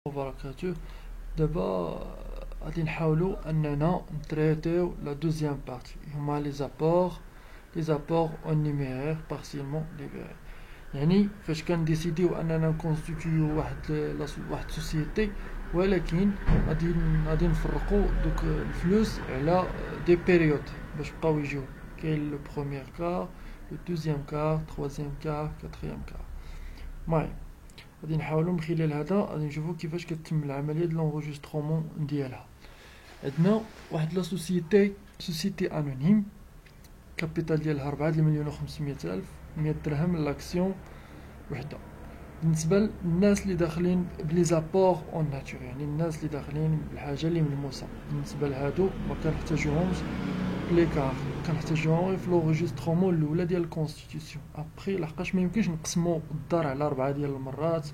وبركاته. دابا غادي نحاولوا اننا نتريتيو لا دوزيام بارتي هما لي زابور اون نيميرير بارسيلمون ليبري. يعني فاش كنديسيديو اننا نكونستيتيو واحد سوسيتي، ولكن غادي نفرقوا دوك الفلوس على دي بيريود باش بقاو يجيو. كاين لو بروميير كار، لو دوزيام كار، تروازيام كار، كاتريام كار. المهم غادي نحاولوا من خلال هذا غادي نشوفوا كيفاش كتتم العمليه ديال لونغوجيسترومون ديالها. عندنا واحد لا سوسيتي انونيم، كابيتال ديالها 4,500,000، 100 درهم لاكسيون وحده. بالنسبه للناس اللي داخلين بلي زابور اون ناتور، يعني الناس اللي داخلين بالحاجه اللي ملموسه، بالنسبه لهادو ما كنحتاجوهمش لي كار، كنحتاجوهم غير في لونغوجيسترومون الاولى ديال الكونستيتيسيون. ابخي لحقاش ما يمكنش نقسموا الدار على 4 ديال المرات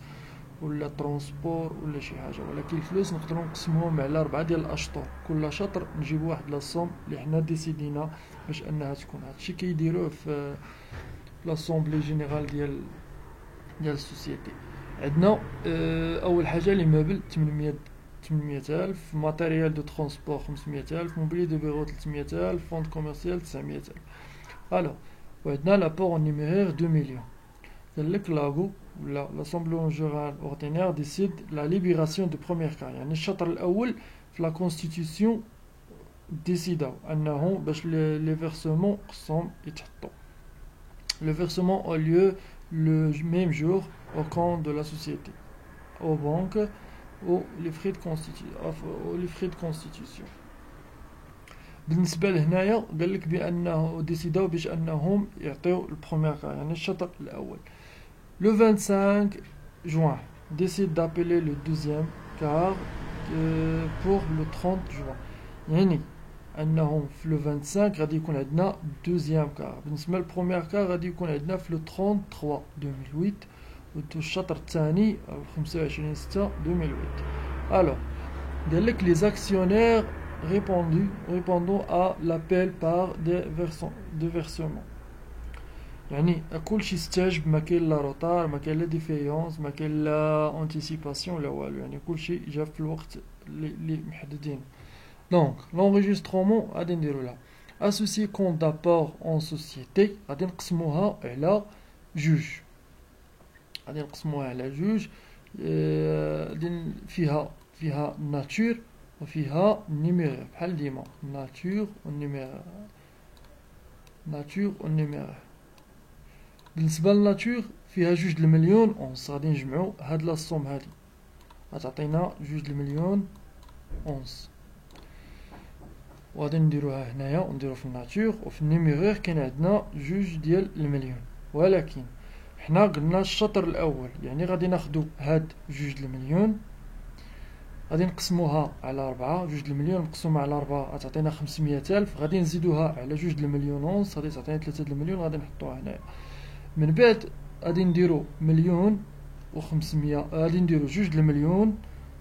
ولا ترونسبور ولا شي حاجه، ولكن الفلوس نقدروا نقسموهم على 4 ديال الاشطر. كل شطر نجيبوا واحد لاصوم اللي حنا ديسيدينا باش انها تكون. هادشي كيديروه في لاسومبلي جينيرال ديال السوسيتي. عندنا اول حاجه لي موبل 800,000، ماتيريال دو ترونسبور 500,000، موبيلي دو بيرو 300,000، فوند كوميرسيال 900,000. الو وعندنا لابور نيميرير 2 مليون. قالك لاغو ولا لاسومبلون جورال اوردينير ديسيد لا ليبيراسيون دو بروميير كار، يعني الشطر الاول في لا كونستيتيسيون ديسيداو انه باش لي فيرسمون خصهم يتحطوا. Le versement a lieu le même jour au compte de la société, aux banques, aux les frais de constitution. بالنسبة لهنايا قالك بأنه ديسيداو باش أنهم يعطيو البروميير كار، يعني الشطر الأول. Le 25 juin décide d'appeler le deuxième quart pour le 30 juin. يعني انهم في لو 25 غادي يكون عندنا دوزيام كار. بالنسبه للبروميير كار غادي يكون عندنا في لو 33 2008، والشطر الثاني 25 6 2008. الو قالك لي زاكسيونير répondons à l'appel par de versement، يعني كلشي استجب، ما كاين لا روطار، ما كاين لا ديفيونس، ما كاين لا انتيسيباسيون لا والو، يعني كلشي جا في الوقت اللي محددين. Donc, l'enregistrement غادي نديرو لها associé compte d'apport en société، غادي نقسموها على جوج. فيها ناتور وفيها نيميرير بحال ديما، ناتور ونيميرير. بالنسبه للناتور فيها 2,000,000 اونص. غادي نجمعو هاد لاصوم هادي غتعطينا 2,000,000 اونص، وغادي نديروها هنايا ونديرو في الناتور. وفي النيميرير كاين عندنا 2,000,000، ولكن حنا قلنا الشطر الاول، يعني غادي ناخدو هاد 2,000,000 غادي نقسموها على 4. 2,000,000 مقسومه على 4 غتعطينا 500,000، غادي نزيدوها على 2,000,000 ونص غادي تعطينا 3,000,000، غادي نحطوها هنايا. من بعد غادي نديرو 1,500,000، غادي نديرو 2,000,000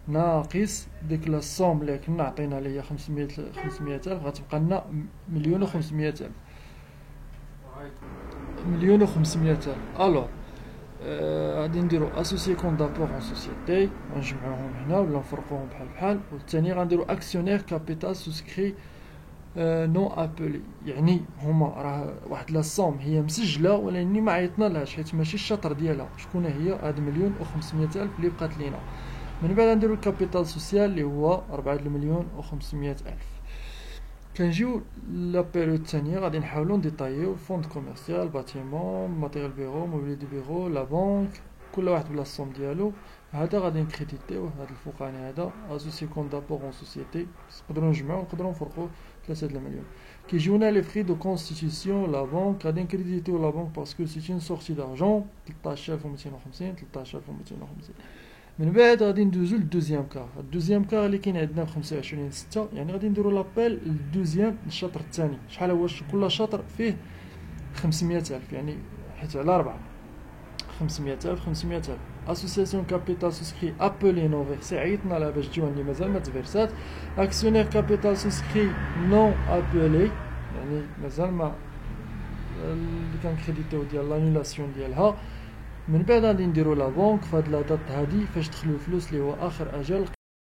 ناقص ديك لاصوم اللي كنا عطينا اللي هي 500,000، غتبقى لنا 1,500,000. 1,500,000. الوغ غادي نديرو اسوسيي كونت دابور اون سوسيتي، غنجمعوهم هنا ولا نفرقوهم بحال. والثاني غنديرو اكسيونير كابيتال سوسكري نو ابولي، يعني هما راه واحد لاصوم هي مسجله ولكن ما عيطنا لهاش حيت ماشي الشطر ديالها. شكون هي هاد 1,500,000 اللي بقات لينا؟ من بعد نديرو الكابيتال سوسيال اللي هو 4,500,000. كنجيو لا بيريود الثانيه غادي نحاولو نديطايو فوند كوميرسيال، باتيمون، ماتيريال بيرو، موبيلي دو بيرو، لا بنك، كل واحد بلا الصوم ديالو. هذا غادي نكريديتيوه، هذا الفوقاني هذا اسوسي كونت دابور اون سوسيتي، نقدروا نجمعو نقدروا نفرقوا 3,000,000. كيجيونا لي فري دو كونستيتيسيون لا بنك، غادي نكريديتيو لا بنك باسكو سي اون سورتي دارجون 13,250 13,250. من بعد غادي ندوزو للدوزيام كار. الدوزيام كار اللي كاين عندنا 25 6، يعني غادي نديرو لابيل للدوزيام الشطر الثاني. شحال هو كل شطر فيه 500,000، يعني حيت على 4 500,000. اسوسياسيون كابيتال سوسكري ابولي نو فيرسي، عيطنا لها باش تجيو اللي مازال ما تفيرسات. اكسيونير كابيتال سوسكري نو ابولي، يعني مازال ما اللي كان كريديتو ديال لانولاسيون ديالها. من بعد غادي نديرو لا بونك فهاد لا دات هادي فاش دخلو الفلوس اللي هو اخر اجل